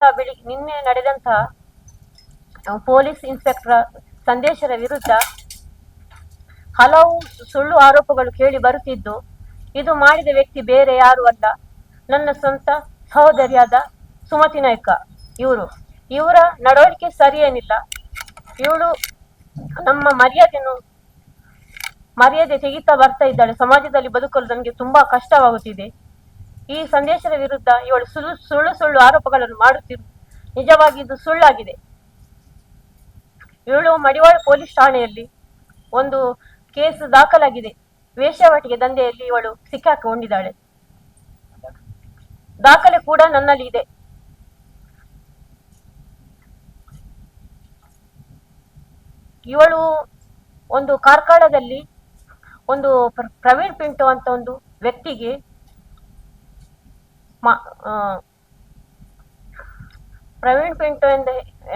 ನಿನ್ನೆ ನಡೆದಂತಹ police inspector ಸಂದೇಶರ ವಿರುದ್ಧ ಹಲವು ಸುಳ್ಳು ಆರೋಪಗಳು ಕೇಳಿ ಬರುತ್ತಿದ್ದು, ಇದು ಮಾಡಿದ ವ್ಯಕ್ತಿ ಬೇರೆ ಯಾರು ಅಲ್ಲ, ನನ್ನ ಸ್ವಂತ ಸಹೋದರಿಯಾದ ಸುಮತಿ ನಾಯ್ಕ. ಇವರ ನಡವಳಿಕೆ ಸರಿಯೇನಿಲ್ಲ. ಇವಳು ನಮ್ಮ ಮರ್ಯಾದೆ ತೆಗಿತಾ ಬರ್ತಾ ಇದ್ದಾಳೆ. ಸಮಾಜದಲ್ಲಿ ಬದುಕಲು ನನಗೆ ತುಂಬಾ ಕಷ್ಟವಾಗುತ್ತಿದೆ. ಈ ಸಂದೇಶದ ವಿರುದ್ಧ ಇವಳು ಸುಳ್ಳು ಆರೋಪಗಳನ್ನು ಮಾಡುತ್ತಿರು ನಿಜವಾಗಿ ಇದು ಸುಳ್ಳಾಗಿದೆ. ಇವಳು ಮಡಿವಾಳ ಪೊಲೀಸ್ ಠಾಣೆಯಲ್ಲಿ ಒಂದು ಕೇಸ್ ದಾಖಲಾಗಿದೆ. ವೇಶ್ಯಾವಾಟಿಕೆ ದಂಧೆಯಲ್ಲಿ ಇವಳು ಸಿಕ್ಕಾಕೊಂಡಿದ್ದಾಳೆ. ದಾಖಲೆ ಕೂಡ ನನ್ನಲ್ಲಿ ಇದೆ. ಇವಳು ಒಂದು ಕಾರ್ಕಳದಲ್ಲಿ ಒಂದು ಪ್ರವೀಣ್ ಪಿಂಟು ಅಂತ ಒಂದು ವ್ಯಕ್ತಿಗೆ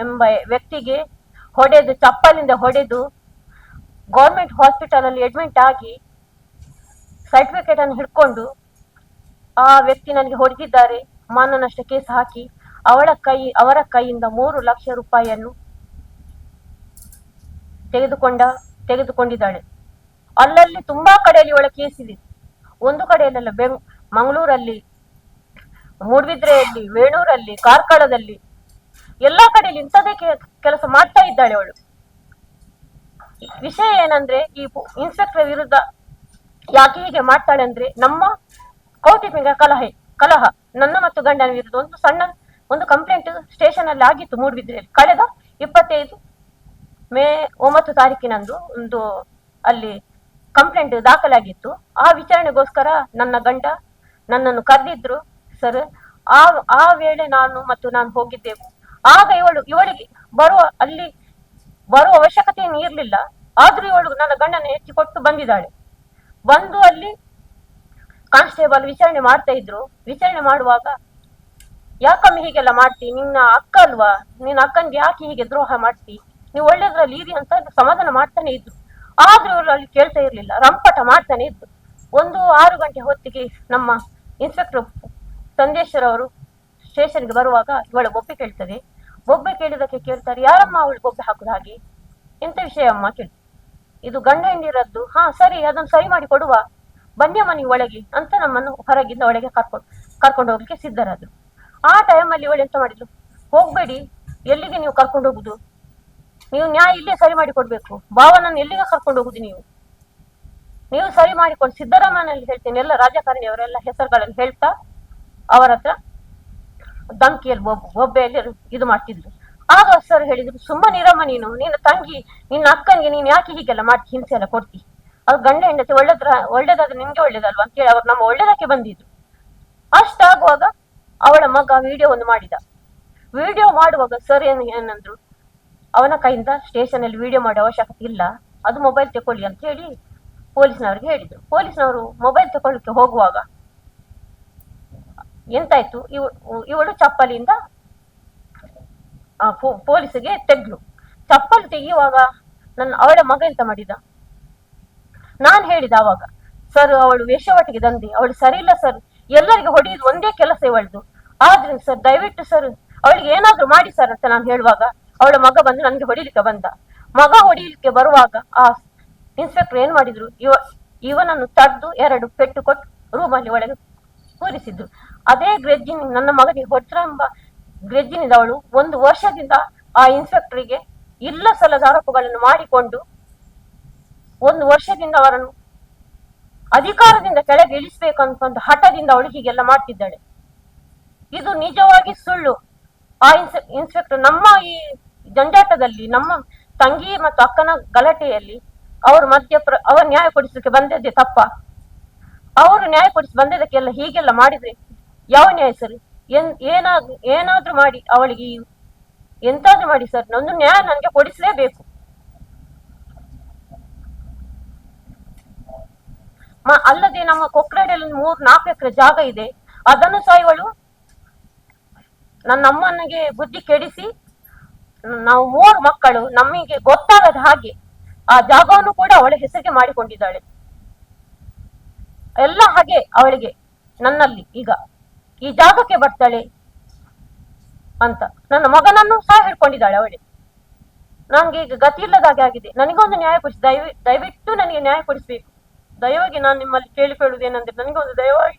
ಎಂಬ ವ್ಯಕ್ತಿಗೆ ಚಪ್ಪಲಿಂದ ಹೊಡೆದು ಗೌರ್ಮೆಂಟ್ ಹಾಸ್ಪಿಟಲ್ ಅಲ್ಲಿ ಅಡ್ಮಿಟ್ ಆಗಿ ಸರ್ಟಿಫಿಕೇಟ್ ಅನ್ನು ಹಿಡ್ಕೊಂಡು ಆ ವ್ಯಕ್ತಿ ನನಗೆ ಹೊಡೆದಿದ್ದಾರೆ, ಮಾನನಷ್ಟ ಕೇಸ್ ಹಾಕಿ ಅವರ ಕೈಯಿಂದ 3 ಲಕ್ಷ ರೂಪಾಯಿಯನ್ನು ತೆಗೆದುಕೊಂಡಿದ್ದಾಳೆ. ಅಲ್ಲಲ್ಲಿ ತುಂಬಾ ಕಡೆಯಲ್ಲಿ ಇವಳ ಕೇಸ್ ಇದೆ. ಒಂದು ಕಡೆಯಲ್ಲ, ಮಂಗಳೂರಲ್ಲಿ, ಮೂಡ್ಬಿದ್ರೆಯಲ್ಲಿ, ವೇಣೂರಲ್ಲಿ, ಕಾರ್ಕಳದಲ್ಲಿ, ಎಲ್ಲಾ ಕಡೆಯಲ್ಲಿ ಇಂಥದೇ ಕೆಲಸ ಮಾಡ್ತಾ ಇದ್ದಾಳೆ ಅವಳು. ವಿಷಯ ಏನಂದ್ರೆ, ಈ ಇನ್ಸ್ಪೆಕ್ಟರ್ ವಿರುದ್ಧ ಯಾಕೆ ಹೀಗೆ ಮಾಡ್ತಾಳೆ ಅಂದ್ರೆ, ನಮ್ಮ ಕೌಟುಂಬಿಕ ಕಲಹ ನನ್ನ ಮತ್ತು ಗಂಡನ ವಿರುದ್ಧ ಒಂದು ಕಂಪ್ಲೇಂಟ್ ಸ್ಟೇಷನ್ ಅಲ್ಲಿ ಆಗಿತ್ತು ಮೂಡ್ಬಿದ್ರೆಯಲ್ಲಿ. ಕಳೆದ 25 ಮೇ 9 ತಾರೀಕಿನಂದು ಒಂದು ಅಲ್ಲಿ ಕಂಪ್ಲೇಂಟ್ ದಾಖಲಾಗಿತ್ತು. ಆ ವಿಚಾರಣೆಗೋಸ್ಕರ ನನ್ನ ಗಂಡ ನನ್ನನ್ನು ಕರೆದಿದ್ರು ಸರ್. ಆ ವೇಳೆ ನಾನು ಹೋಗಿದ್ದೆವು. ಆಗ ಇವಳಿಗೆ ಬರುವ ಅವಶ್ಯಕತೆ ಏನು ಇರಲಿಲ್ಲ. ಆದ್ರೂ ಇವಳು ನನ್ನ ಗಂಡನ ಎತ್ತಿಕೊಟ್ಟು ಬಂದಿದ್ದಾಳೆ. ಬಂದು ಅಲ್ಲಿ ಕಾನ್ಸ್ಟೇಬಲ್ ವಿಚಾರಣೆ ಮಾಡ್ತಾ ಇದ್ರು. ವಿಚಾರಣೆ ಮಾಡುವಾಗ, ಯಾಕಮ್ಮಿ ಹೀಗೆಲ್ಲ ಮಾಡ್ತಿ, ನಿನ್ನ ಅಕ್ಕ ಅಲ್ವಾ, ನಿನ್ನ ಅಕ್ಕನ್ಗೆ ಯಾಕೆ ಹೀಗೆ ದ್ರೋಹ ಮಾಡ್ತಿ, ನೀವು ಒಳ್ಳೇದ್ರಲ್ಲಿ ಇರಿ ಅಂತ ಸಮಾಧಾನ ಮಾಡ್ತಾನೆ ಇದ್ರು. ಆದ್ರೂ ಇವರು ಅಲ್ಲಿ ಕೇಳ್ತಾ ಇರ್ಲಿಲ್ಲ, ರಂಪಟ ಮಾಡ್ತಾನೆ ಇದ್ರು. 6 ಗಂಟೆ ಹೊತ್ತಿಗೆ ನಮ್ಮ ಇನ್ಸ್ಪೆಕ್ಟರ್ ಸಂದೇಶ್ವರ್ ಅವರು ಸ್ಟೇಷನ್ಗೆ ಬರುವಾಗ ಇವಳು ಬೊಬ್ಬೆ ಕೇಳ್ತದೆ. ಬೊಬ್ಬೆ ಕೇಳಿದಕ್ಕೆ ಕೇಳ್ತಾರೆ, ಯಾರಮ್ಮ ಅವಳು ಬೊಬ್ಬೆ ಹಾಕುದು ಹಾಗೆ, ಎಂತ ವಿಷಯ ಅಮ್ಮ ಕೇಳಿ. ಇದು ಗಂಡ ಹೆಂಡಿರದ್ದು. ಹಾ ಸರಿ, ಅದನ್ನು ಸರಿ ಮಾಡಿ ಕೊಡುವ, ಬನ್ನಿಯಮ್ಮ ನೀವು ಒಳಗೆ ಅಂತ ನಮ್ಮನ್ನು ಹೊರಗಿಂದ ಒಳಗೆ ಕರ್ಕೊಂಡು ಹೋಗ್ಲಿಕ್ಕೆ ಸಿದ್ಧರಾದ್ರು. ಆ ಟೈಮಲ್ಲಿ ಇವಳು ಎಂತ ಮಾಡಿದ್ರು, ಹೋಗ್ಬೇಡಿ, ಎಲ್ಲಿಗೆ ನೀವು ಕರ್ಕೊಂಡು ಹೋಗುದು, ನೀವು ನ್ಯಾಯ ಇಲ್ಲೇ ಸರಿ ಮಾಡಿ ಕೊಡ್ಬೇಕು, ಭಾವನನ್ನು ಎಲ್ಲಿಗೆ ಕರ್ಕೊಂಡು ಹೋಗುದು, ನೀವು ಸರಿ ಮಾಡಿಕೊಂಡು ಸಿದ್ದರಾಮಯ್ಯಲ್ಲಿ ಹೇಳ್ತೇನೆ, ಎಲ್ಲ ರಾಜಕಾರಣಿಯವರೆಲ್ಲ ಹೆಸರುಗಳನ್ನು ಹೇಳ್ತಾ ಅವರ ಹತ್ರ ಧಮ್ಕಿಯಲ್ಲಿ ಬೊಬ್ಬೆಯಲ್ಲಿ ಇದು ಮಾಡ್ತಿದ್ರು. ಆಗ ಸರ್ ಹೇಳಿದ್ರು, ಸುಮ್ಮನಿರಮ್ಮ, ನಿನ್ನ ತಂಗಿ ನಿನ್ನ ಅಕ್ಕನಿಗೆ ನೀನು ಯಾಕೆ ಹೀಗೆಲ್ಲ ಮಾಡಿ ಹಿಂಸೆ ಎಲ್ಲ ಕೊಡ್ತಿ, ಅದು ಗಂಡ ಹೆಂಡತಿ ಒಳ್ಳೇದಾದ್ರೆ ನಿನ್ಗೆ ಒಳ್ಳೇದಲ್ವಾ ಅಂತೇಳಿ ಅವ್ರು ನಮ್ಮ ಒಳ್ಳೇದಕ್ಕೆ ಬಂದಿದ್ರು. ಅಷ್ಟಾಗುವಾಗ ಅವಳ ಮಗ ವಿಡಿಯೋ ಒಂದು ಮಾಡಿದ. ವಿಡಿಯೋ ಮಾಡುವಾಗ ಸರ್ ಏನಂದ್ರು, ಅವನ ಕೈಯಿಂದ ಸ್ಟೇಷನ್ ಅಲ್ಲಿ ವಿಡಿಯೋ ಮಾಡೋ ಅವಶ್ಯಕತೆ ಇಲ್ಲ, ಅದು ಮೊಬೈಲ್ ತಕೊಳ್ಳಿ ಅಂತ ಹೇಳಿ ಪೊಲೀಸ್ನವ್ರಿಗೆ ಹೇಳಿದ್ರು. ಪೊಲೀಸ್ನವರು ಮೊಬೈಲ್ ತಗೊಳ್ಳಿಕ್ಕೆ ಹೋಗುವಾಗ ಎಂತಾಯ್ತು, ಇವಳು ಚಪ್ಪಲಿಂದ ಪೊಲೀಸಿಗೆ ತೆಗ್ಲು. ಚಪ್ಪಲಿ ತೆಗೆಯುವಾಗ ಅವಳ ಮಗ ಎಂತ ಮಾಡಿದ, ನಾನ್ ಹೇಳಿದ ಅವಾಗ, ಸರ್ ಅವಳು ವೇಶ್ಯಾವಾಟಿಕೆ ದಂಧೆ, ಅವಳು ಸರಿ ಇಲ್ಲ ಸರ್, ಎಲ್ಲರಿಗೆ ಹೊಡೆಯುದು ಒಂದೇ ಕೆಲಸ ಇವಳದು, ಆದ್ರೆ ಸರ್ ದಯವಿಟ್ಟು ಸರ್ ಅವಳಿಗೆ ಏನಾದ್ರೂ ಮಾಡಿ ಸರ್ ಅಂತ ನಾನು ಹೇಳುವಾಗ ಅವಳ ಮಗ ಬಂದು ನನ್ಗೆ ಹೊಡಿಲಿಕ್ಕೆ ಬಂದ. ಮಗ ಹೊಡಿಲಿಕ್ಕೆ ಬರುವಾಗ ಆ ಇನ್ಸ್ಪೆಕ್ಟರ್ ಏನ್ ಮಾಡಿದ್ರು, ಇವನನ್ನು ತಡ್ದು 2 ಪೆಟ್ಟು ಕೊಟ್ಟು ರೂಮಲ್ಲಿ ಒಳಗೆ ಕೂರಿಸಿದ್ರು. ಅದೇ ಗ್ರೆಜ್ಜಿನ ನನ್ನ ಮಗನಿಗೆ ಹೊಡ್ರೆಂಬ ಗ್ರೆಜ್ಜಿನಿಂದ ಅವಳು 1 ವರ್ಷದಿಂದ ಆ ಇನ್ಸ್ಪೆಕ್ಟರ್ಗೆ ಇಲ್ಲ ಸಲ್ಲದ ಆರೋಪಗಳನ್ನು ಮಾಡಿಕೊಂಡು 1 ವರ್ಷದಿಂದ ಅವರನ್ನು ಅಧಿಕಾರದಿಂದ ಕೆಳಗೆ ಇಳಿಸ್ಬೇಕಂತ ಒಂದು ಹಠದಿಂದ ಅವಳು ಹೀಗೆಲ್ಲ ಮಾಡ್ತಿದ್ದಾಳೆ. ಇದು ನಿಜವಾಗಿ ಸುಳ್ಳು. ಆ ಇನ್ಸ್ಪೆಕ್ಟರ್ ನಮ್ಮ ಈ ಜಂಜಾಟದಲ್ಲಿ, ನಮ್ಮ ತಂಗಿ ಮತ್ತು ಅಕ್ಕನ ಗಲಾಟೆಯಲ್ಲಿ ಅವರು ನ್ಯಾಯ ಕೊಡಿಸಲಿಕ್ಕೆ ಬಂದದ್ದೇ ತಪ್ಪ. ಅವರು ನ್ಯಾಯ ಕೊಡಿಸಿ ಬಂದದಕ್ಕೆಲ್ಲ ಹೀಗೆಲ್ಲ ಮಾಡಿದ್ರೆ ಯಾವ ನ್ಯಾಯ ಸರ್? ಏನಾದ್ರೂ ಮಾಡಿ ಅವಳಿಗೆ ಎಂತಾದ್ರೂ ಮಾಡಿ ಸರ್, ಒಂದು ನ್ಯಾಯ ನನಗೆ ಕೊಡಿಸಲೇಬೇಕು. ಅಲ್ಲದೆ ನಮ್ಮ ಕೊಕ್ರಡಿಯಲ್ಲಿ 3-4 ಎಕರೆ ಜಾಗ ಇದೆ, ಅದನ್ನು ಸಹ ಇವಳು ನನ್ನ ಅಮ್ಮನಿಗೆ ಬುದ್ಧಿ ಕೆಡಿಸಿ, ನಾವು 3 ಮಕ್ಕಳು ನಮಗೆ ಗೊತ್ತಾಗದ ಹಾಗೆ ಆ ಜಾಗವನ್ನು ಕೂಡ ಅವಳ ಹೆಸರಿಗೆ ಮಾಡಿಕೊಂಡಿದ್ದಾಳೆ. ಎಲ್ಲ ಹಾಗೆ ಅವಳಿಗೆ ನನ್ನಲ್ಲಿ ಈಗ ಈ ಜಾಗಕ್ಕೆ ಬರ್ತಾಳೆ, ಅಂತ ನನ್ನ ಮಗನನ್ನು ಸಹ ಹಿಡ್ಕೊಂಡಿದ್ದಾಳೆ ಅವಳೆ. ನನ್ಗೆ ಈಗ ಗತಿ ಇಲ್ಲದಾಗೆ ಆಗಿದೆ. ನನಗೊಂದು ನ್ಯಾಯ ಕೊಡಿಸಿ, ದಯವಿಟ್ಟು ನನಗೆ ನ್ಯಾಯ ಕೊಡಿಸ್ಬೇಕು. ದಯವಾಗಿ ನಾನು ನಿಮ್ಮಲ್ಲಿ ಕೇಳಿಕೊಳ್ಳುವುದೇನೆಂದ್ರೆ ನನಗೊಂದು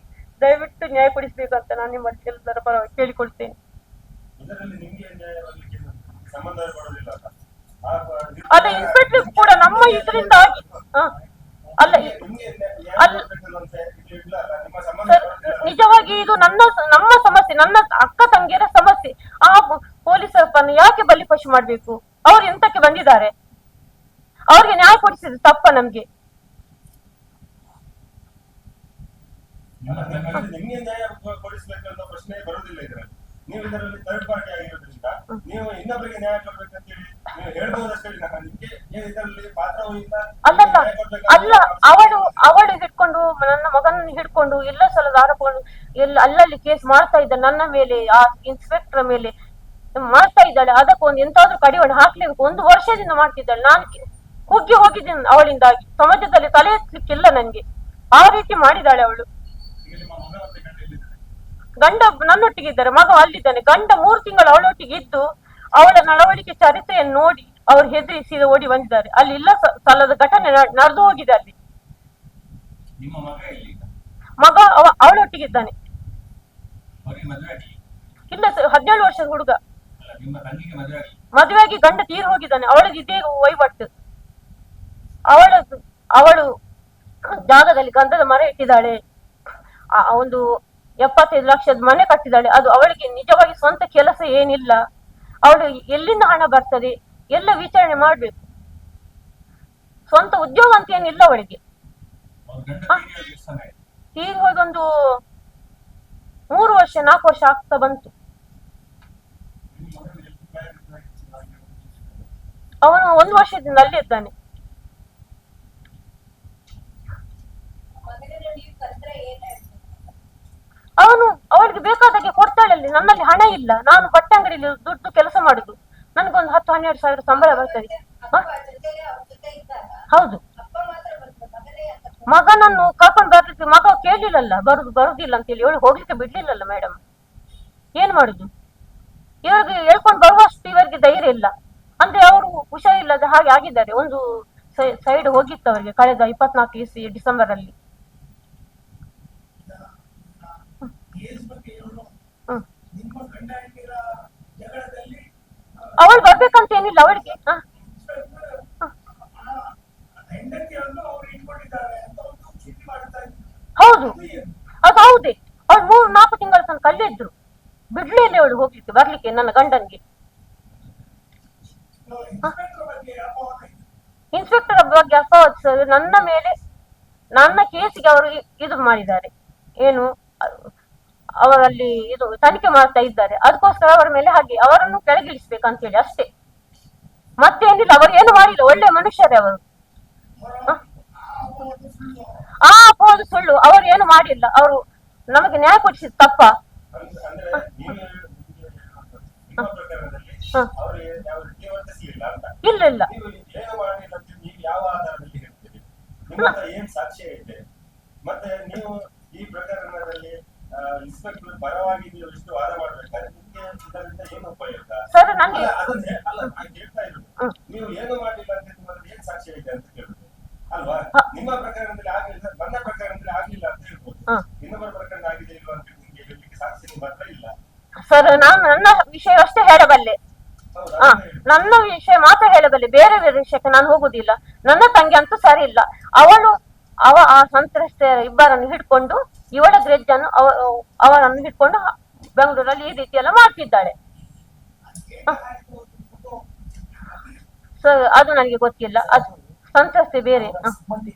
ದಯವಿಟ್ಟು ನ್ಯಾಯ ಕೊಡಿಸ್ಬೇಕಂತ ನಾನು ನಿಮ್ಮಲ್ಲಿ ಎಲ್ಲರ ಪರವಾಗಿ ಕೇಳಿಕೊಳ್ತೇನೆ. ಅಲ್ಲ ಇನ್ಸ್ಪೆಕ್ಟರ್ ಕೂಡ ನಮ್ಮ ಇದರಿಂದಾಗಿ ಅಲ್ಲ ನಿಜವಾಗಿ ಇದು ನಮ್ಮ ಸಮಸ್ಯೆ, ನನ್ನ ಅಕ್ಕ ತಂಗಿಯರ ಸಮಸ್ಯೆ. ಆ ಪೊಲೀಸರನ್ನು ಯಾಕೆ ಬಲಿಪಶು ಮಾಡ್ಬೇಕು? ಅವ್ರು ಎಂತಕ್ಕೆ ಬಂದಿದ್ದಾರೆ? ಅವ್ರಿಗೆ ನ್ಯಾಯ ಕೊಡಿಸಿದ್ರೆ ತಪ್ಪ ನಮ್ಗೆ? ನಿಮ್ಗೆ ನ್ಯಾಯ ಕೊಡಿಸ್ಬೇಕು ಅನ್ನೋ ಪ್ರಶ್ನೆ ಬರುವುದಿಲ್ಲ ಇದರಲ್ಲಿ. ನೀವು ಇದರಲ್ಲಿ ಥರ್ಡ್ ಪಾರ್ಟಿ ಆಗಿರೋದ್ರಿಂದ ನೀವು ಇನ್ನೊಬ್ಬರಿಗೆ ನ್ಯಾಯ ಕೊಡ್ಬೇಕಂತ ಹೇಳಿ ನೀವು ಹೇಳ್ಬಹುದಷ್ಟೇ. ನಿಮ್ಗೆ ಇದರಲ್ಲಿ ಪಾತ್ರವೂ ಇಲ್ಲ. ಅಲ್ಲ ಅವಳು ಹಿಡ್ಕೊಂಡು ನನ್ನ ಮಗನನ್ನು ಹಿಡ್ಕೊಂಡು ಎಲ್ಲ ಸಲದ ಆರೋಪಗಳು ಅಲ್ಲಲ್ಲಿ ಕೇಸ್ ಮಾಡ್ತಾ ಇದ್ದ ನನ್ನ ಮೇಲೆ, ಆ ಇನ್ಸ್ಪೆಕ್ಟರ್ ಮೇಲೆ ಮಾಡ್ತಾ ಇದ್ದಾಳೆ. ಅದಕ್ಕೊಂದು ಎಂತಾದ್ರೂ ಕಡಿವಾಣ ಹಾಕ್ಲಿಕ್ಕೆ 1 ವರ್ಷದಿಂದ ಮಾಡ್ತಿದ್ದಾಳೆ. ನಾನು ಕುಗ್ಗಿ ಹೋಗಿದ್ದೀನಿ ಅವಳಿಂದಾಗಿ. ಸಮಾಜದಲ್ಲಿ ತಲೆ ಎತ್ತಲಿಕ್ಕಿಲ್ಲ ನನ್ಗೆ. ಆ ರೀತಿ ಮಾಡಿದಾಳೆ ಅವಳು. ಗಂಡ ನನ್ನೊಟ್ಟಿಗೆ ಇದ್ದಾರೆ, ಮಗ ಅಲ್ಲಿದ್ದಾನೆ. ಗಂಡ 3 ತಿಂಗಳು ಅವಳೊಟ್ಟಿಗೆ ಇದ್ದು ಅವಳ ನಡವಳಿಕೆ ಚರಿತ್ರೆಯನ್ನು ನೋಡಿ ಅವ್ರು ಹೆದರಿ ಸೀದಾ ಓಡಿ ಬಂದಿದ್ದಾರೆ. ಅಲ್ಲಿ ಇಲ್ಲ ಸ್ಥಳದ ಘಟನೆ ನಡೆದು ಹೋಗಿದೆ. ಅಲ್ಲಿ ಮಗ ಅವಳೊಟ್ಟಿಗೆ ಇದ್ದಾನೆ. ಇಲ್ಲ ಸರ್, 17 ವರ್ಷದ ಹುಡುಗ. ಮದುವೆಯಾಗಿ ಗಂಡ ತೀರ್ ಹೋಗಿದ್ದಾನೆ. ಅವಳದ್ದು ಇದೇ ವಹಿವಾಟು. ಅವಳು ಜಾಗದಲ್ಲಿ ಗಂಧದ ಮರ ಇಟ್ಟಿದ್ದಾಳೆ. ಒಂದು 75 ಲಕ್ಷದ ಮನೆ ಕಟ್ಟಿದ್ದಾಳೆ. ಅದು ಅವಳಿಗೆ ನಿಜವಾಗಿ ಸ್ವಂತ ಕೆಲಸ ಏನಿಲ್ಲ. ಅವಳು ಎಲ್ಲಿಂದ ಹಣ ಬರ್ತದೆ ಎಲ್ಲ ವಿಚಾರಣೆ ಮಾಡ್ಬೇಕು. ಸ್ವಂತ ಉದ್ಯೋಗ ಅಂತ ಏನಿಲ್ಲ ಅವಳಿಗೆ. ತೀರ್ ಹೋದೊಂದು 3 ವರ್ಷ 4 ವರ್ಷ ಆಗ್ತಾ ಬಂತು. ಅವನು 1 ವರ್ಷದಿಂದ ಅಲ್ಲಿ ಇದ್ದಾನೆ. ಅವನು ಅವಳಿಗೆ ಬೇಕಾದಾಗೆ ಕೊಡ್ತಾಳಲ್ಲಿ. ನನ್ನಲ್ಲಿ ಹಣ ಇಲ್ಲ. ನಾನು ಬಟ್ಟೆ ಅಂಗಡಿಯಲ್ಲಿ ದುಡ್ಡು ಕೆಲಸ ಮಾಡುದು. ನನ್ಗೊಂದು 10-12 ಸಾವಿರ ಸಂಬಳ ಬರ್ತದೆ. ಹೌದು. ಮಗನನ್ನು ಕರ್ಕೊಂಡು ಬರ್ಲಿಕ್ಕೆ ಮಗ ಕೇಳಲಿಲ್ಲಲ್ಲ, ಬರುದಿಲ್ಲ ಅಂತ ಹೇಳಿ. ಇವಳು ಹೋಗ್ಲಿಕ್ಕೆ ಬಿಡ್ಲಿಲ್ಲಲ್ಲ ಮೇಡಮ್. ಏನ್ ಮಾಡುದು? ಇವರಿಗೆ ಹೇಳ್ಕೊಂಡು ಬರುವಷ್ಟು ಇವರಿಗೆ ಧೈರ್ಯ ಇಲ್ಲ. ಅಂದ್ರೆ ಅವರು ಹುಷಾರಿಲ್ಲದೆ ಹಾಗೆ ಆಗಿದ್ದಾರೆ. ಒಂದು ಸೈಡ್ ಹೋಗಿತ್ತು ಅವರಿಗೆ ಕಳೆದ 24 ಡಿಸೆಂಬರ್ ಅಲ್ಲಿ. ಅವಳು ಬರ್ಬೇಕಂತ ಏನಿಲ್ಲ ಅವಳಿಗೆ. ಹೌದು, ಅದು ಹೌದೇ. ಅವ್ಳು 3-4 ತಿಂಗಳ ತನಕ ಅಲ್ಲೇ ಇದ್ರು. ಬಿಡ್ಲಿಲ್ಲ ಅವಳು ಹೋಗ್ಲಿಕ್ಕೆ ಬರ್ಲಿಕ್ಕೆ ನನ್ನ ಗಂಡನ್ಗೆ. ಇನ್ಸ್ಪೆಕ್ಟರ್ ಬಗ್ಗೆ ಅಪವಾದ ನನ್ನ ಮೇಲೆ, ನನ್ನ ಕೇಸಿಗೆ ಅವರು ಇದು ಮಾಡಿದ್ದಾರೆ. ಏನು ಅವರಲ್ಲಿ ಇದು ತನಿಖೆ ಮಾಡ್ತಾ ಇದ್ದಾರೆ. ಅದಕ್ಕೋಸ್ಕರ ಅವರ ಮೇಲೆ ಹಾಗೆ ಅವರನ್ನು ಕೆಳಗಿಳಿಸ್ಬೇಕಂತ ಹೇಳಿ ಅಷ್ಟೇ, ಮತ್ತೇನಿಲ್ಲ. ಅವರು ಏನು ಮಾಡಿಲ್ಲ, ಒಳ್ಳೆ ಮನುಷ್ಯರೇ ಅವರು. ಆ ಅಪವಾದ ಸುಳ್ಳು. ಅವರು ಏನು ಮಾಡಿಲ್ಲ. ಅವರು ನಮಗೆ ನ್ಯಾಯ ಕೊಡಿಸಿದ ತಪ್ಪ. ಇಲ್ಲ ಇಲ್ಲ, ಮತ್ತೆ ನೀವು ಈ ಪ್ರಕರಣದಲ್ಲಿ ಇನ್ಸ್ಪೆಕ್ಟರ್ ಪರವಾಗಿ ನೀವು ಇಷ್ಟು ವಾದ ಮಾಡ್ಬೇಕಾದ್ರೆ ನಿಮ್ಗೆ ಇದರಿಂದ ಏನು ಉಪಯೋಗ? ಸರ್ ನನಗೆ ಅಲ್ಲ ಕೇಳ್ತಾ ಇರೋದು, ನೀವು ಏನು ಮಾಡಿಲ್ಲ ಅಂತ ನಿಮ್ಮಲ್ಲಿ ಏನ್ ಸಾಕ್ಷ್ಯ ಇದೆ ಅಂತ ಕೇಳುದು ಅಲ್ವಾ? ನಿಮ್ಮ ಪ್ರಕರಣದಲ್ಲಿ ಆಗ್ಲಿಲ್ಲ, ನನ್ನ ಪ್ರಕರಣದಲ್ಲಿ ಆಗ್ಲಿಲ್ಲ ಅಂತ ಹೇಳ್ಬೋದು. ಇನ್ನೊಬ್ಬರ ಪ್ರಕರಣ ಆಗಿದೆ ಇಲ್ವಾ ಅಂತ ನಿಮ್ಗೆ ಹೇಳಲಿಕ್ಕೆ ಸಾಕ್ಷಿ ನಿಮ್ಮ ಹತ್ರ ಇಲ್ಲ. ಸರ್ ನಾನು ನನ್ನ ವಿಷಯ ಅಷ್ಟೇ ಹೇಳಬಲ್ಲೆ. ನನ್ನ ವಿಷಯ ಮಾತ್ರ ಹೇಳಬಲ್ಲೆ, ಬೇರೆ ವಿಷಯಕ್ಕೆ ನಾನು ಹೋಗುದಿಲ್ಲ. ನನ್ನ ತಂಗಿ ಅಂತೂ ಸರಿ ಇಲ್ಲ. ಆ ಸಂತ್ರಸ್ತೆಯರ ಇಬ್ಬರನ್ನು ಹಿಡ್ಕೊಂಡು, ಇವಳ ಗ್ರೆಜ್ಜನ್ನು ಅವರನ್ನು ಹಿಡ್ಕೊಂಡು ಬೆಂಗಳೂರಲ್ಲಿ ಈ ರೀತಿ ಎಲ್ಲ ಮಾಡ್ತಿದ್ದಾಳೆ. ಸರ್ ಅದು ನನಗೆ ಗೊತ್ತಿಲ್ಲ. ಅದು ಸಂತ್ರಸ್ತೆ ಬೇರೆ. ಮದುವೆ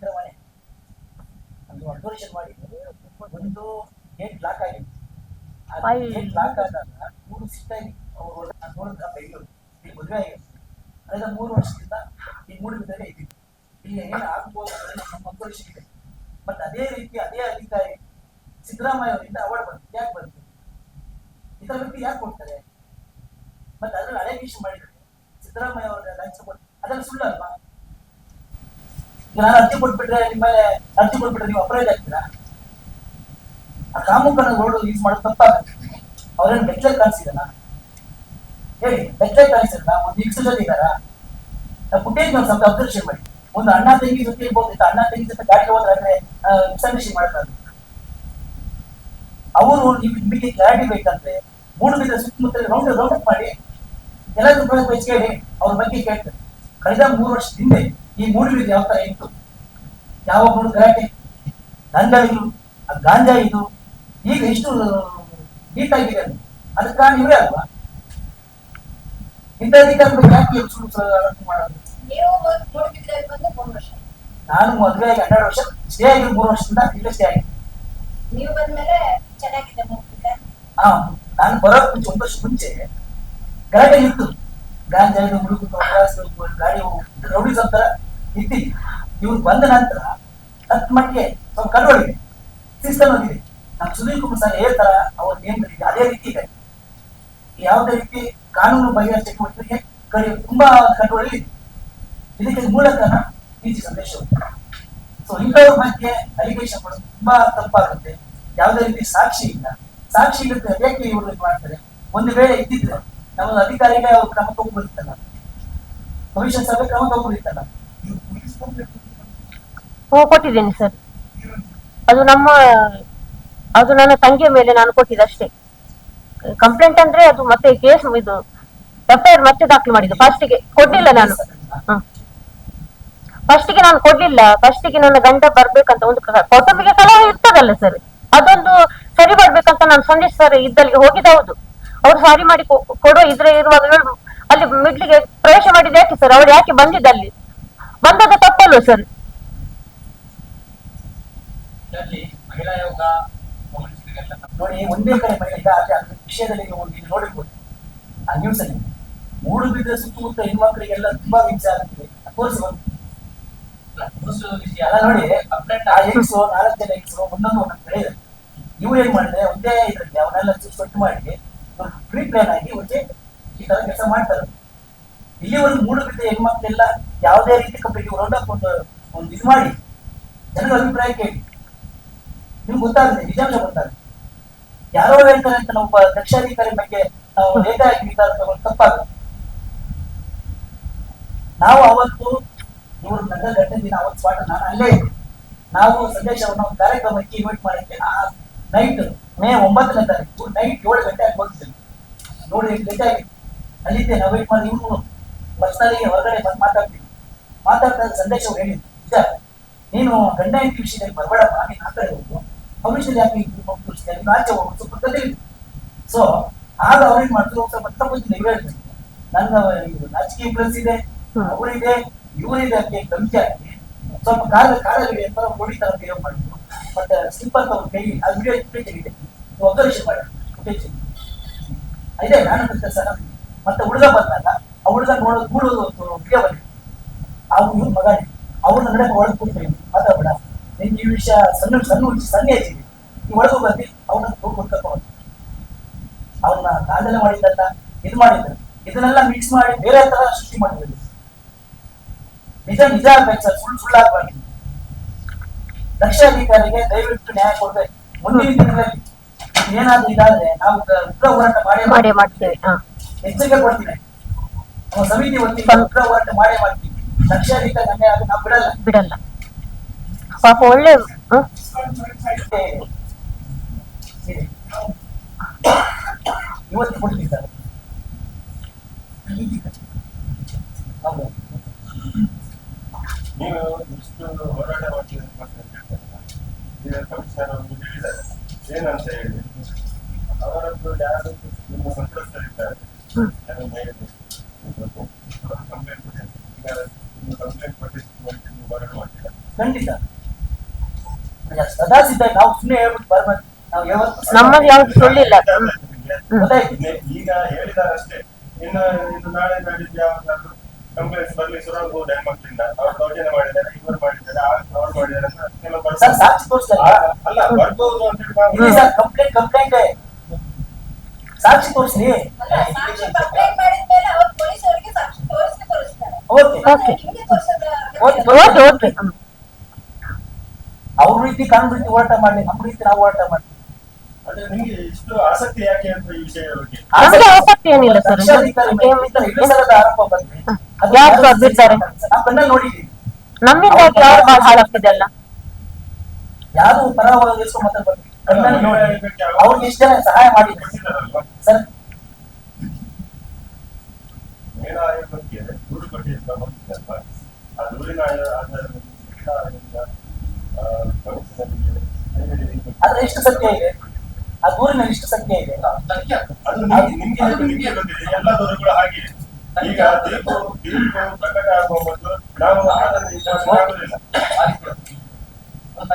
3 ವರ್ಷದಿಂದ ಈ ಮೂಡುಬಿದಿರೆ ಇದ್ದೀವಿ. ಇಲ್ಲಿ ಏನು ಆಗ್ಬೋದು ಇದೆ. ಬಟ್ ಅದೇ ರೀತಿ ಅದೇ ಅಧಿಕಾರಿ ಸಿದ್ದರಾಮಯ್ಯ ಅವರಿಂದ ಅವಾರ್ಡ್ ಬಂತು. ಯಾಕೆ ಬಂತು? ಇದರ ಬಗ್ಗೆ ಯಾಕೆ ಕೊಡ್ತಾರೆ? ಮತ್ತೆ ಅದ್ರಲ್ಲಿ ಹಳೆ ವಿಷಯ ಮಾಡಿದ್ರೆ ಸಿದ್ದರಾಮಯ್ಯ ಅವರ ಲಂಚ ಕೊಟ್ಟು ಅದೆಲ್ಲ ಸುಳ್ಳು ಅಲ್ವಾ? ಈಗ ನಾನು ಅರ್ಜಿ ಕೊಟ್ಬಿಟ್ರೆ ನಿಮ್ಮ ಮೇಲೆ ಅರ್ಜಿ ಕೊಟ್ಬಿಟ್ರೆ ನೀವು ಅಪರಾಧ ಆಗ್ತೀರಾ? ಆ ಕಾಮುಕನ ರೋಡ್ ಯೂಸ್ ಮಾಡೋದು ತಪ್ಪಾಗುತ್ತೆ. ಅವ್ರೇನು ಬೆಚ್ಚಲ್ ಕಾಣಿಸಿದಲ್ಲ. ಹೇಳಿ ಲೆಕ್ಕ ಕಳಿಸಲ್ಲ. ಒಂದು ಇಷ್ಟು ಜೊತೆ ಇದ್ದಾರಾ? ನಾವು ಫುಟೇಜ್ ನಾವು ಸ್ವಲ್ಪ ಅಬ್ಸರ್ವೇಷನ್ ಮಾಡಿ. ಒಂದು ಅಣ್ಣ ತಂಗಿ ಜೊತೆ ಇರ್ಬೋದು, ಅಣ್ಣ ತಂಗಿ ಜೊತೆ ಗಾಡಿ ಹೋದ್ರೆ ಮಿಸ್ಅಂಡರ್ಸ್ಟ್ಯಾಂಡಿಂಗ್ ಮಾಡ್ತಾರೆ. ಅವರು ನಿಮಗೆ ಕ್ಲಾರಿಟಿ ಬೇಕಂದ್ರೆ ಮೂಡುಬಿದ್ರೆ ಸುತ್ತಮುತ್ತ ರೌಂಡ್ ಅಪ್ ಮಾಡಿ ಎಲ್ಲಾದ್ರೂ ಕೇಳಿ ಅವ್ರ ಬಗ್ಗೆ ಕೇಳ್ತಾರೆ. ಕಳೆದ 3 ವರ್ಷದ ಹಿಂದೆ ಈ ಮೂಡುಬಿದ್ರೆ ಯಾವ ತರ ಇತ್ತು, ಯಾವ ಮೂರು ಗಲಾಟೆ, ದಂಧಗಳು, ಗಾಂಜಾ ಇದು, ಈಗ ಎಷ್ಟು ನೀಟ್ ಆಗಿದೆ. ಅದಕ್ಕೆ ಕಾರಣ ಇವರೇ ಅಲ್ವಾ? ಇಂಥ ಅಧಿಕಾರದ ಬಗ್ಗೆ ಯಾಕೆ ಮಾಡೋದು? ನಾನು ಮದುವೆ ಆಗಿ 12 ವರ್ಷ, ಸ್ಟೇ ಆಗಿ 3 ವರ್ಷದಿಂದ ಇಲ್ಲೇ ಸ್ಟೇ ಆಗಿದೆ. ನೀವು ಬಂದ್ಮೇಲೆ ಚೆನ್ನಾಗಿದೆ ಮೂಡುಬಿದ್ರೆ. ಹಾ, ನಾನು ಬರೋಕ್ ಮುಂಚೆ 1 ವರ್ಷ ಮುಂಚೆ ಗಲಾಟೆ ಇತ್ತು. ಗಾಂಜಾ ಇದು, ಹುಡುಗರು, ಗಾಡಿ ರೌಡೀಸ್ ಅಂತಾರ ಇತ್ತು. ಇವ್ರು ಬಂದ ನಂತರ ತಕ್ಕ ಮಟ್ಟಿಗೆ ಸ್ವಲ್ಪ ಕಂಡುಹಿಡಿದೆ, ಸಿಸ್ಟಮ್ ಆಗಿದೆ. ನಮ್ಮ ಸುನೀಲ್ ಕುಮಾರ್ ಸರ್ ಹೇಳ್ತಾರ ಅವ್ರ ನೇಮಗಳಿದೆ, ಅದೇ ರೀತಿ ಇದೆ. ಯಾವುದೇ ರೀತಿ ಕಾನೂನು ಬಗೆಹರಿಸ ಚಟುವಟಿಕೆಗೆ ತುಂಬಾ ಕಂಡುಹಿಡಿಯಲಿದೆ. ಇದಕ್ಕೆ ಮೂಲ ಕಾರಣ ಪಿಜಿ ಸಂದೇಶ. ಸೊ ಇಂಥವ್ರ ಬಗ್ಗೆ ಅಲಿಗೇಷನ್ ಮಾಡೋದು ತುಂಬಾ ತಪ್ಪಾಗುತ್ತೆ. ಯಾವುದೇ ರೀತಿ ಸಾಕ್ಷಿ ಇಲ್ಲ. ಸಾಕ್ಷಿ ಇರುತ್ತೆ ಯಾಕೆ ಇವರು ಮಾಡ್ತಾರೆ? ಒಂದು ವೇಳೆ ಇದ್ದಿದ್ರೆ ನಮ್ಮ ಅಧಿಕಾರಿಗೆ ಅವ್ರು ಕ್ರಮ ತಗೊಂಡಿರ್ತಲ್ಲ, ಕಮಿಷನ್ ಸಭೆ ಕ್ರಮ ತಗೊಂಡಿರ್ತಲ್ಲ. ಕೊಟ್ಟಿದ್ದೇನೆ ಸರ್. ಅದು ನನ್ನ ತಂಗಿಯ ಮೇಲೆ ನಾನು ಕೊಟ್ಟಿದ್ದಷ್ಟೇ. ಕಂಪ್ಲೇಂಟ್ ಅಂದ್ರೆ ಅದು ಮತ್ತೆ ಕೇಸ್ ಇದು ಎಫ್ಐಆರ್ ಮತ್ತೆ ದಾಖಲು ಮಾಡಿದ್ದು. ಫಸ್ಟಿಗೆ ಕೊಡ್ಲಿಲ್ಲ ನಾನು. ಫಸ್ಟಿಗೆ ನಾನು ಕೊಡ್ಲಿಲ್ಲ. ಫಸ್ಟಿಗೆ ನನ್ನ ಗಂಡ ಬರ್ಬೇಕಂತ ಒಂದು ಕೌಟುಂಬಿಕ ಕಲಹ ಇರ್ತದಲ್ಲ ಸರ್, ಅದೊಂದು ಸರಿ ಮಾಡ್ಬೇಕಂತ ನಾನು ಸಂದೇಶ್ ಸರ್ ಇದ್ದಲ್ಲಿಗೆ ಹೋಗಿದ್ದೆ. ಹೌದು, ಅವ್ರು ಸಾರಿ ಮಾಡಿ ಕೊಡೋ ಇದ್ರೆ ಇರುವಾಗ ಅಲ್ಲಿ ಮಿಡ್ಲಿಗೆ ಪ್ರವೇಶ ಮಾಡಿದ್ದು ಯಾಕೆ ಸರ್? ಅವ್ರು ಯಾಕೆ ಬಂದಿದ್ದಲ್ಲಿ? ಬಂದದ ತಪ್ಪಲ್ವ ಸರ್? ನೋಡಿ, ಒಂದೇ ಕಡೆ ಮಹಿಳೆ ಅದ್ರ ವಿಷಯದಲ್ಲಿ ನೋಡಿರ್ಬೋದು ಆ ನ್ಯೂಸ್ ಅಲ್ಲಿ. ಮೂಡುಬಿದ್ರೆ ಸುತ್ತಮುತ್ತ ಹೆಣ್ಮಕ್ಳಿಗೆಲ್ಲ ತುಂಬಾ ಹಿಂಸೆ ಆಗ್ತದೆ. ತೋರಿಸಿ ಬಂದು ಅಲ್ಲ ನೋಡಿ, ಆ ಹೆಂಗಸು 4 ಜನ ಹೆಂಗಸರು ಒಂದೊಂದು ಹೇಳಿದ್ರು. ಇವ್ರು ಏನ್ ಮಾಡಿದ್ರೆ ಒಂದೇ ಇದ್ರಲ್ಲಿ ಅವನ್ನೆಲ್ಲ ಸೊಟ್ಟು ಮಾಡಿ ಪ್ರೀ ಪ್ಲಾನ್ ಆಗಿ ಒಂದೇ ಈ ತರ ಕೆಲಸ ಮಾಡ್ತಾರೆ. ಇಲ್ಲಿವರೆಗೂ ಮೂಡುಬಿದ್ರೆ ಹೆಣ್ಮಕ್ಳೆಲ್ಲ ಯಾವುದೇ ರೀತಿ ಕಂಪ್ಲೀಟ್ ರೌಂಡಪ್ ಒಂದು ಇದು ಮಾಡಿ ಜನರ ಅಭಿಪ್ರಾಯ ಕೇಳಿ ನಿಮ್ಗೆ ಗೊತ್ತಾಗುತ್ತೆ, ನಿಜಾಂಶ ಗೊತ್ತಾಗುತ್ತೆ. ಯಾರೋ ಹೇಳ್ತಾರೆ ಅಂತ ನಾವು ದಕ್ಷಾಧಿಕಾರಿ ಬಗ್ಗೆ ನಾವು ಲೇಟಾಗಿ ವಿಚಾರ ತಗೊಂಡು ತಪ್ಪಾಗುತ್ತೆ. ನಾವು ಅವತ್ತು ಇವರು ನನ್ನ ಗಂಟೆ ದಿನ ಅವತ್ತು ಸ್ಪಾಟ್ ನಾನು ಅಲ್ಲೇ ಇದ್ದೆ. ನಾವು ಸಂದೇಶವನ್ನು ಒಂದು ಕಾರ್ಯಕ್ರಮಕ್ಕೆ ಇನ್ವೈಟ್ ಮಾಡಿದ್ದೆ. ಆ ನೈಟ್ ಮೇ 9ನೇ ತಾರೀಕು ನೈಟ್ 7 ಗಂಟೆ ಆಗಿ ಹೋಗ್ತೇನೆ. ನೋಡಿ ಗಂಟೆ ಆಗಿ ಅಲ್ಲಿದ್ದೆ. ನಾವು ವೇಟ್ ಮಾಡಿ ಇವ್ರು ಬಸ್ನಲ್ಲಿ ಹೊರಗಡೆ ಬಂದು ಮಾತಾಡ್ತಾ ಸಂದೇಶ ಅವ್ರು ಹೇಳಿದ್ರು, ನಿಜ ನೀನು ಗಂಡ ಹೆಂಡತಿ ವಿಷಯದಲ್ಲಿ ಬರಬೇಡಪ್ಪ, ನೀನು ಆ ಕಡೆ ಹೋಗು, ಅವ್ರ ವಿಷಯದಲ್ಲಿ ಯಾಕೆ ನೀನು ಆಚೆ ಹೋಗು ಸ್ವಲ್ಪ ಕಲಿಯಿತು. ಸೊ ಆಗ ಅವ್ರೇನ್ ಮಾಡಿದ್ರು, ಸ್ವಲ್ಪ ತಪ್ಪಿದ್ದು ನೀವು ಹೇಳ್ಬೇಕು, ನನ್ನ ರಾಜಕೀಯ ಇಂಪ್ರೆಸ್ ಇದೆ, ಅವರಿದೆ ಇವರಿದೆ ಅಂತ ಗಂಜೆ ಹಾಕಿ ಸ್ವಲ್ಪ ಕಾಲಲ್ಲಿ ಅಂತ ಹೊಡಿತಾರ ಬಿಹೇವ್ ಮಾಡಿದ್ರು. ಮತ್ತೆ ಸ್ಲಿಪ್ಪರ್ ತಗೊಂಡು ಕೈ ಆ ವಿಡಿಯೋ ತೆಗಿದೆ, ನೀವು ಅಬ್ಸರ್ವೇಷನ್ ಮಾಡಿ ಫುಟೇಜ್ ಇದೆ. ನಾನು ಸರ್ ಮತ್ತೆ ಹುಡುಗ ಬಂದಾಗ ಆ ಹುಡುಗ ಕೂಡೋದು ವಿಡಿಯೋ ಬಂದಿದೆ. ಇವ್ರ ಮಗ ಅವ್ರನ್ನ ನಡೆ ಒಳಗೆ ಕೂತ್ಕೊಳ್ಳಿ, ಮಾತಾಡ್ಬೇಡ, ನಿಮ್ಗೆ ಈ ವಿಷಯ ಸಣ್ಣ ಹೆಚ್ಚಿದೆ, ನೀವು ಒಳಗೂ ಬಂದು ಅವ್ರನ್ನ ಕೊಡ್ಕೊಂಡು ಅವ್ರನ್ನ ದಾಂಧಲೆ ಮಾಡಿದ್ದಲ್ಲ ಇದು ಮಾಡಿದ್ದಾರೆ. ಇದನ್ನೆಲ್ಲ ಮಿಕ್ಸ್ ಮಾಡಿ ಬೇರೆ ತರ ಸೃಷ್ಟಿ ಮಾಡಿದ್ರು. ನಿಜ ಆಗ್ಬೇಕು ಸರ್, ಸುಳ್ಳಾಗ್ಬಾರ್ದು. ದಕ್ಷಾಧಿಕಾರಿಗೆ ದಯವಿಟ್ಟು ನ್ಯಾಯ ಕೊಡ್ಬೇಕು. ಮುಂದಿನ ದಿನಗಳಲ್ಲಿ ಏನಾದ್ರೂ ಇದಾದ್ರೆ ನಾವು ಉಗ್ರ ಹೋರಾಟ ಮಾಡೇ ಮಾಡ್ತೇವೆ. ಎಚ್ಚರಿಕೆ ಕೊಡ್ತೀನಿ. ನಮ್ಮ ಸಮಿತಿ ವತಿಯಿಂದ ಉಗ್ರ ಹೋರಾಟ ಮಾಡೇ ಮಾಡ್ತೀವಿ. ದಕ್ಷಾಧಿಕಾರಿ ನ್ಯಾಯ ಅದು ನಾವು ಬಿಡಲ್ಲ. ಪಾಪ ಒಳ್ಳೆ ಇವತ್ತು ಕೊಡ್ತಿದ್ದಾರೆ. ಹೌದು, ನೀವು ಇಷ್ಟು ಹೋರಾಟ ಮಾಡ್ತೀವಿ ಈಗ ಕಮಿಷನರ್ ಅವರು ಹೇಳಿದ್ದಾರೆ ಏನಂತ ಹೇಳಿ, ಅವರದ್ದು ಯಾರು ನಿಮ್ಮ ಸಂತ್ರಸ್ತರಿದ್ದಾರೆ ಕಂಪ್ಲೇಂಟ್ ಕೊಟ್ಟಿದ್ದಾರೆ. ಈಗ ನೀವು ಕಂಪ್ಲೇಂಟ್ ಕೊಟ್ಟಿದ್ದು ನೀವು ಹೋರಾಟ ಮಾಡ್ತೀರಾ? ಖಂಡಿತ ಸದಾ ಸಿದ್ಧ. ನಾವು ಸುಮ್ಮನೆ ಹೇಳ್ಬಿಟ್ಟು ಬರ್ಬೇಕು. ನಾವು ಯಾವತ್ತು ನಮ್ಮದು ಯಾವ್ದು ಸುಳ್ಳಿಲ್ಲ. ಈಗ ಹೇಳಿದಾರೆ ಅಷ್ಟೇ. ಇನ್ನು ನಾಳೆ ನಾಡಿದ್ದು ಯಾವ್ದಾದ್ರು ಕಂಪ್ಲೇಂಟ್ಸ್ ಬರ್ಲಿ ಶುರುವಾಗಬಹುದು ಹೆಣ್ಮಕ್ಳಿಂದ. ಅವ್ರು ದೌರ್ಜನ್ಯ ಮಾಡಿದ್ದಾರೆ, ಇವರು ಮಾಡಿದ್ದಾರೆ, ಅವ್ರು ಮಾಡಿದ್ದಾರೆ ಅಂತ ಕೆಲವು ಸಾಕ್ಷಿ ತೋರಿಸ್ತಾರೆ. ಅಲ್ಲ ಬರ್ಬೋದು ಅಂತ ಹೇಳಿ ಕಂಪ್ಲೇಂಟ್ ಸಾಕ್ಷಿ ತೋರಿಸಿ. ಸಾಕ್ಷಿ ಕಂಪ್ಲೇಂಟ್ ಮಾಡಿದ್ಮೇಲೆ ಅವ್ರು ಪೊಲೀಸರಿಗೆ ಸಾಕ್ಷಿ ತೋರಿಸ್ತಾರೆ. Okay, okay. ಅವ್ರ ರೀತಿ ಕಾನೂನು ರೀತಿ ಹೋರಾಟ ಮಾಡ್ಲಿ, ನಮ್ಮ ರೀತಿ ನಾವು ಹೋರಾಟ ಮಾಡ್ತೀವಿ. ನಿಮ್ಗೆ ಇಷ್ಟು ಆಸಕ್ತಿ ಯಾಕೆ ಅಂತ ಈ ವಿಷಯ ಬಗ್ಗೆ? ನಮ್ಗೆ ಆಸಕ್ತಿ ಏನಿಲ್ಲ ಸರ್. ರಕ್ಷಾಧಿಕಾರಿ ಮೇಲೆ ಇಳಿಸಲದ ಆರೋಪ ಬಂದ್ರೆ ಅದು ಯಾರು ಯಾರು ಬಿಡ್ತಾರೆ? ನಾವು ಕಣ್ಣಲ್ಲಿ ನೋಡಿದ್ದೀವಿ. ನಮ್ಮಿಂದಾಗಿ ಯಾರು ಬಾಳ ಹಾಳಾಗ್ತಿದೆ ಅಲ್ಲ. ಯಾರು ಪರವಾಗಿಸೋ ಮಾತಾಡ್ಬಾರ್ದು. ಕಣ್ಣಲ್ಲಿ ನೋಡಿ ಅವ್ರಿಗೆ ಇಷ್ಟ ಜನ ಸಹಾಯ ಮಾಡಿದ್ರು ಕೊಟ್ಟಿದ್ದಾರಲ್ವಾ? ಸರ್. ಮಹಿಳಾ ಆಯೋಗಕ್ಕೆ ದೂರು ಕೊಟ್ಟಿದ್ದ ಬಂದಿದ್ದಲ್ವಾ? ಆ ದೂರಿನ ಆಧಾರದ ಮೇಲೆ ಮಹಿಳಾ ಆಯೋಗ ಆದ್ರೆ ಎಷ್ಟು ಸತ್ಯ ಇದೆ? ಆ ದೂರಿನಲ್ಲಿ ಎಷ್ಟು ಸತ್ಯ ಇದೆ? ಅದು ನಿಮ್ಗೆ ಗೊತ್ತಿದೆ. ಎಲ್ಲ ದೂರುಗಳು ಹಾಗೆ. ಈಗ ತೀರ್ಪು ಪ್ರಕಟ ಆಗುವ ಮೊದಲು ನಾವು ಅದನ್ನು ವಿಶ್ವಾಸ ಮಾಡುವುದಿಲ್ಲ.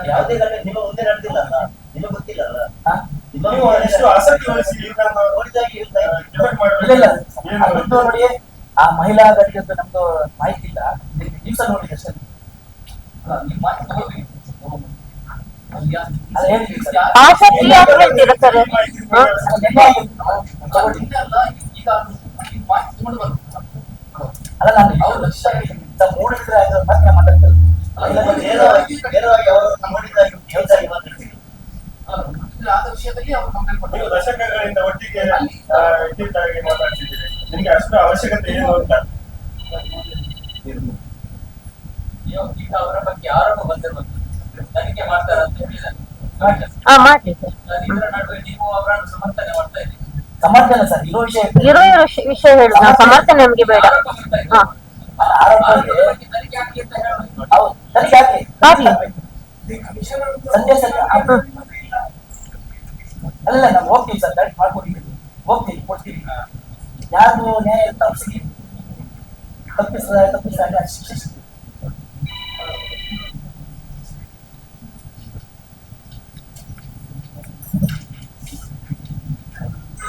ಯಾವುದೇ ಘಟನೆ ನಿಮ್ಮ ಮುಂದೆ ನಡೆದಿಲ್ಲ ಅಲ್ಲ, ನಿಮಗೆ ಗೊತ್ತಿಲ್ಲ ಅಲ್ಲ. ನೀವು ಎಷ್ಟು ಆಸಕ್ತಿ ವಹಿಸಿ ಇದನ್ನ ನೋಡಿದಾಗಿ ಡಿಬೇಟ್ ಇಲ್ಲ ಮಾಡಬೇಕು. ಅದು ನೋಡಿ, ಆ ಮಹಿಳಾ ಘಟಕದ ನಮ್ದು ಮಾಹಿತಿ ಇಲ್ಲ. ದಿವಸ ನೋಡಿ ಅಷ್ಟೇ. ಅದು ಹೇಳಿ ಸರ್. ಆಸಕ್ತಿ ಯಾಕೆ ಹೇಳ್ತೀರಾ ಸರ್? ಹ? ಅಲ್ಲ ನಾನು ಮೂಡಿದ್ರೆ ಮಾತ್ರ ಮಾತಾಡ್ತಾರೆ. ನೇರವಾಗಿ ಅವರನ್ನು ನೋಡಿದಾಗಿ ಕೇಳ್ದಾಗಿ ಮಾತಾಡ್ತೀವಿ. ನೀವು ದಶಕಗಳಿಂದ ಒಟ್ಟಿಗೆ ಇದ್ದಿದ್ದಾಗಿ ಮಾತಾಡ್ತಿದ್ದೀರಿ. ನಿಮ್ಗೆ ಅಷ್ಟು ಅವಶ್ಯಕತೆ ಏನು ಅಂತ? ಈಗ ಅವರ ಬಗ್ಗೆ ಆರೋಪ ಬಂದಿರುವುದು ತನಿಖೆ ಮಾಡ್ತಾರ ಅಂತ ಹೇಳಿದ್ದಾರೆ. ಹಾ ಮಾಡ್ಲಿ ಸರ್. ಇದರ ನಡುವೆ ನೀವು ಅವರನ್ನು ಸಮರ್ಥನೆ ಮಾಡ್ತಾ ಇದ್ದೀರಿ. ಸಮರ್ಥನೆ ಸರ್ ಇರೋ ವಿಷಯ ಇರೋ ವಿಷಯ ಹೇಳುದು. ನಾವು ಸಮರ್ಥನೆ ನಮ್ಗೆ ಬೇಡ. ಆರೋಪ ಬರ್ತಾ ಇದೆ. ಹಾ ಆರೋಪದ ಬಗ್ಗೆ ತನಿಖೆ ಆಗ್ಲಿ ಅಂತ ಹೇಳೋದು. ಹೌದು ತನಿಖೆ ಆಗ್ಲಿ. ಆಗ್ಲಿ. ಸಂಜೆ ಸರ್ ಅಲ್ಲ ನಾವು ಹೋಗ್ತೀವಿ ಸರ್. ಕರೆಕ್ಟ್ ಮಾಡ್ಕೊಡ್ತೀವಿ, ಹೋಗ್ತೀವಿ, ಕೊಡ್ತೀವಿ. ಯಾರು ನ್ಯಾಯ ತಪ್ಪಿಸಿ ತಪ್ಪಿಸ ಶಿಕ್ಷೆ